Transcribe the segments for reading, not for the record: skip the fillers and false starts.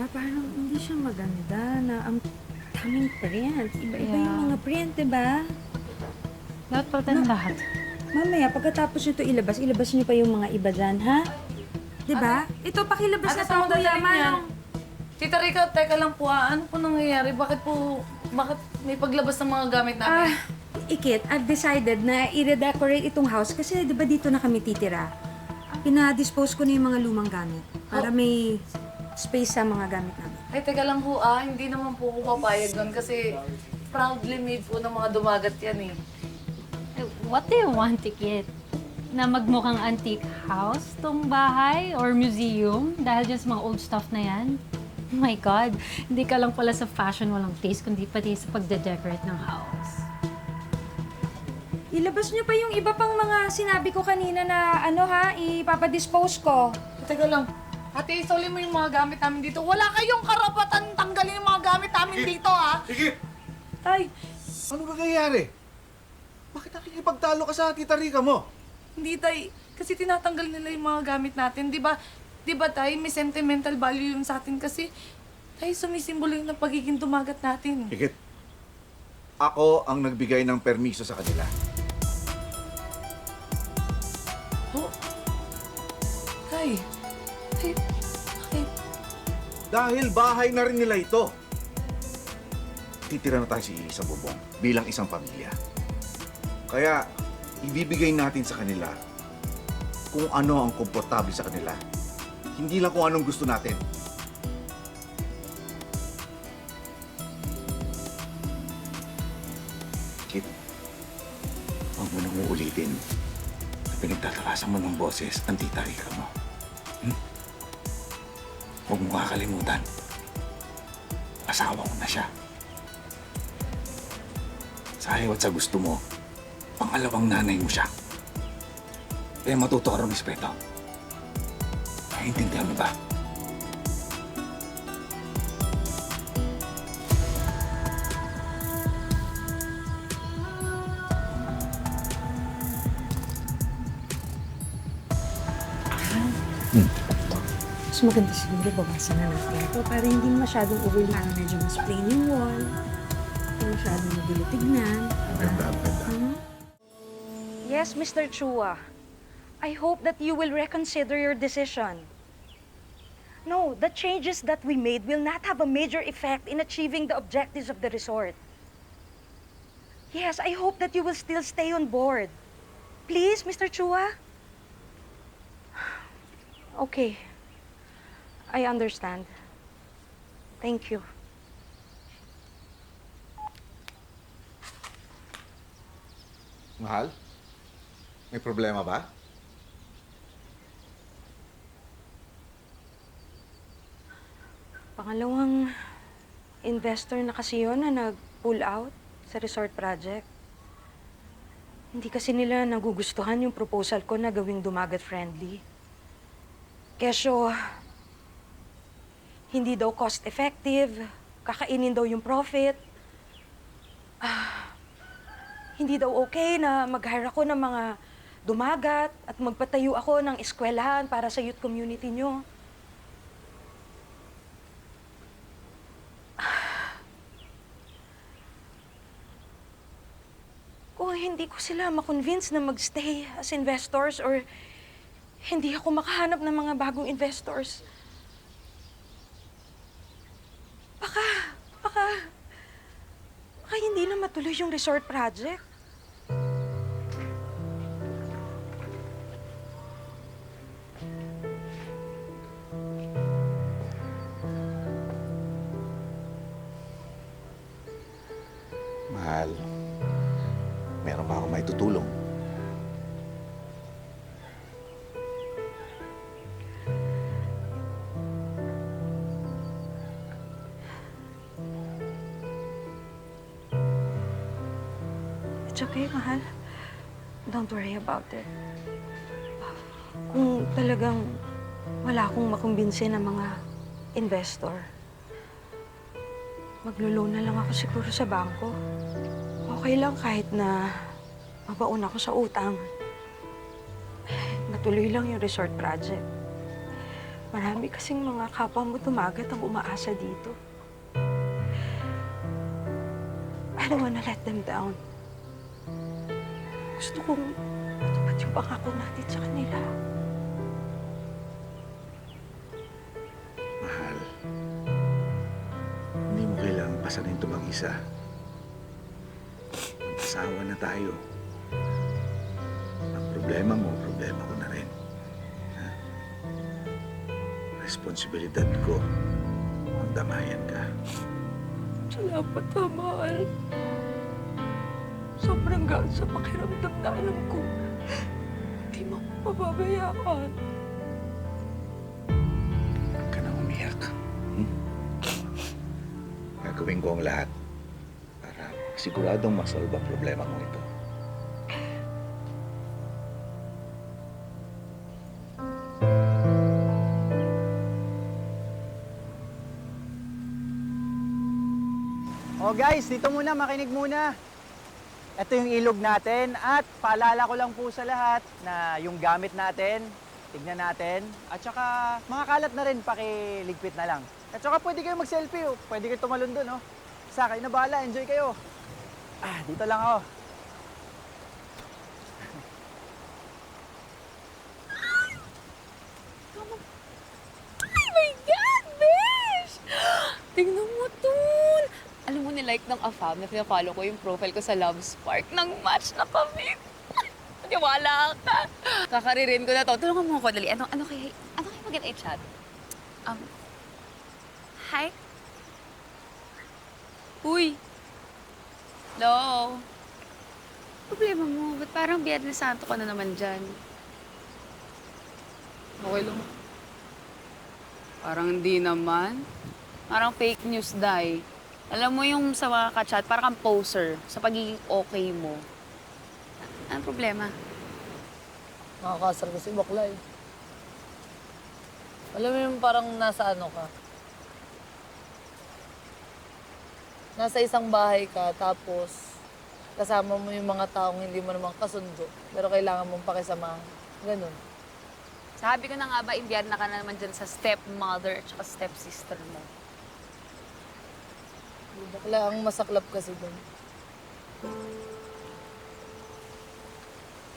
ba? Parang hindi siya maganda na ang daming print. Iba-iba yung mga print, di ba? Lahat pala tayong lahat. Mamaya, pagkatapos nyo ito ilabas nyo pa yung mga iba dyan, ha? Di ba? Ito, pakilabas na ito, Kuya Manong. Tita Rica, teka lang po Ano po nangyayari? Bakit may paglabas ng mga gamit namin? Ikit, I've decided na i-redecorate itong house kasi di ba dito na kami titira? Pina-dispose ko na yung mga lumang gamit para may space sa mga gamit namin. Ay, teka lang po Hindi naman po ako papayag doon kasi proudly made po ng mga dumagat yan eh. What do you want, Tikit? Na magmukhang antique house tong bahay or museum dahil dyan sa mga old stuff na yan? Oh my God, hindi ka lang pala sa fashion walang taste, kundi pati sa pagde-decorate ng house. Ilabas niyo pa yung iba pang mga sinabi ko kanina na ipapadispose ko. Teka lang. Ate, isoli mo yung mga gamit namin dito. Wala kayong karapatan tanggalin yung mga gamit namin dito, ha? Sige! Tay, Ano nangyayari? Bakit nakikipagtalo ka sa tita Rica mo? hindi tay. Kasi tinatanggal nila yung mga gamit natin. Di ba tay, may sentimental value yun sa atin kasi tay, sumisimbolo yun ng pagiging dumagat natin. Higit. Ako ang nagbigay ng permiso sa kanila. Oh. Tay, bakit? Dahil bahay na rin nila ito. Titira na tayo sa bubong bilang isang pamilya. Kaya, ibibigay natin sa kanila kung ano ang komportable sa kanila. Hindi lang kung anong gusto natin. Kit, huwag mo nang uulitin na pinagtatakasan mo ng boses ang tita Rica mo. Huwag mo kakalimutan. Asawa ko na siya. Sa ayaw at sa gusto mo, pangalawang nanay mo siya. Kaya matuto ka ng respeto. Naiintindihan mo ba? Mas maganda siguro bawasan na natin ito para hindi masyadong overly medyo mas plain yung wall. Hindi masyadong magulo tignan. Ganda. Yes, Mr. Chua. I hope that you will reconsider your decision. No, the changes that we made will not have a major effect in achieving the objectives of the resort. Yes, I hope that you will still stay on board. Please, Mr. Chua? Okay. I understand. Thank you. Mahal? May problema ba? Pangalawang investor na kasi yun na nag-pull out sa resort project. Hindi kasi nila nagugustuhan yung proposal ko na gawing dumagat friendly. Kesyo, hindi daw cost-effective, kakainin daw yung profit. Hindi daw okay na mag-hire ako ng mga dumagat at magpatayo ako ng eskwelahan para sa youth community nyo. Kung hindi ko sila makonvince na magstay as investors or hindi ako makahanap ng mga bagong investors, baka hindi na matuloy yung resort project. Mahal, meron ba akong may tutulong? It's okay, mahal. Don't worry about it. Kung talagang wala akong makumbinsi ng mga investor, maglo-loan na lang ako siguro sa bangko. Okay lang kahit na mabaon ako sa utang. Matuloy lang yung resort project. Marami kasing mga kapwa mo tumagat ang umaasa dito. I don't wanna let them down. Gusto kong matupad yung pangako natin sa kanila. Mahal, hindi mo kailangang pasanin ito mag-isa. Mag-asawa na tayo. Ang problema mo, problema ko na rin. Ha? Responsibilidad ko ang damayan ka. Salamat, mahal. Sobrang gaan sa pakiramdam na alam ko. Hindi mo ako pababayaan. Huwag ka na umiyak. Gagawin ko ang lahat para siguradong masolve ang problema mo ito. Oh guys, dito muna, makinig muna. Ito yung ilog natin at paalala ko lang po sa lahat na yung gamit natin, tignan natin. At saka mga kalat na rin, pakiligpit na lang. At saka pwede kayo mag-selfie, oh. Pwede kayo tumalon dun. Oh. Sa akin na bahala, enjoy kayo. Dito lang ako. Oh my God, Besh! Tingnan mo tun! Alam mo, nilike ng AFAM na pinafollow ko yung profile ko sa Love Spark. Nang match na kami. Maniwala ka. Kakaririn ko na to. Tulungan mo ako dali. Ano kaya mag-get chat? Hi? Uy! Hello? Problema mo? Ba't parang Biyernes Santo ka na naman dyan? Okay lang. Parang hindi naman. Parang fake news, Day. Alam mo yung sa mga ka-chat, parang kang poser sa pagiging okay mo. Anong problema? Nakakasar kasi bakla eh. Alam mo yung parang nasa ano ka? Nasa isang bahay ka, tapos kasama mo yung mga taong hindi mo naman kasundo, pero kailangan mong pakisamahan. Ganun. Sabi ko na nga ba, imbiyar na ka na naman dyan sa stepmother at saka stepsister mo. Bakla ang masaklap kasi doon.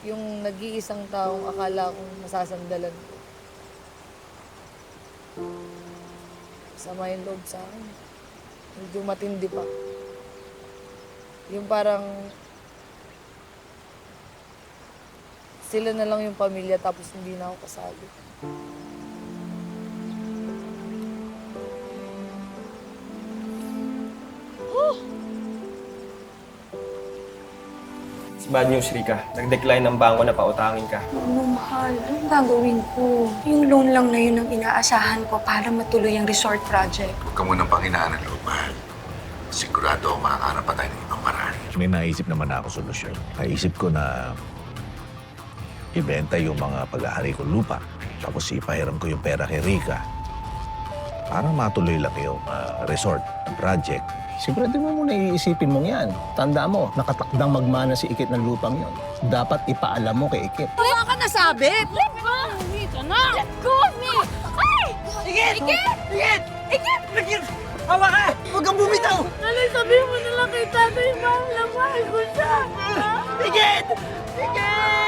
Yung nag-iisang taong akala kong masasandalan ko. Sama yung loob sa akin. Medyo matindi pa. Yung parang sila na lang yung pamilya tapos hindi na ako kasali. It's bad news, Rika. Nag-decline ng bangko na pautangin ka. Oo, mahal. Anong gagawin ko? Yung loan lang na yun ang inaasahan ko para matuloy ang resort project. Huwag ka munang panghinaan ng loob, mahal. Sigurado makakahanap pa tayo ng ibang paraan. May naisip naman ako solusyon. Naisip ko na ibenta yung mga pag-ahari kong lupa. Tapos ipahiram ko yung pera kay Rika. Para matuloy lang yung resort project. Sigurado mo muna iisipin mong yan. Tanda mo, nakatakdang magmana si Ikit ng lupang yon. Dapat ipaalam mo kay Ikit. Wala ka nasabit! Let go! Dito na! Let go of me! Ay! Ikit! Ikit! Ikit! Ikit! Ikit! Hawa ka! Huwag kang bumitaw! Nanay, sabihin mo na lang kay tatay, mahal na mahal ko siya! Ikit! Ikit!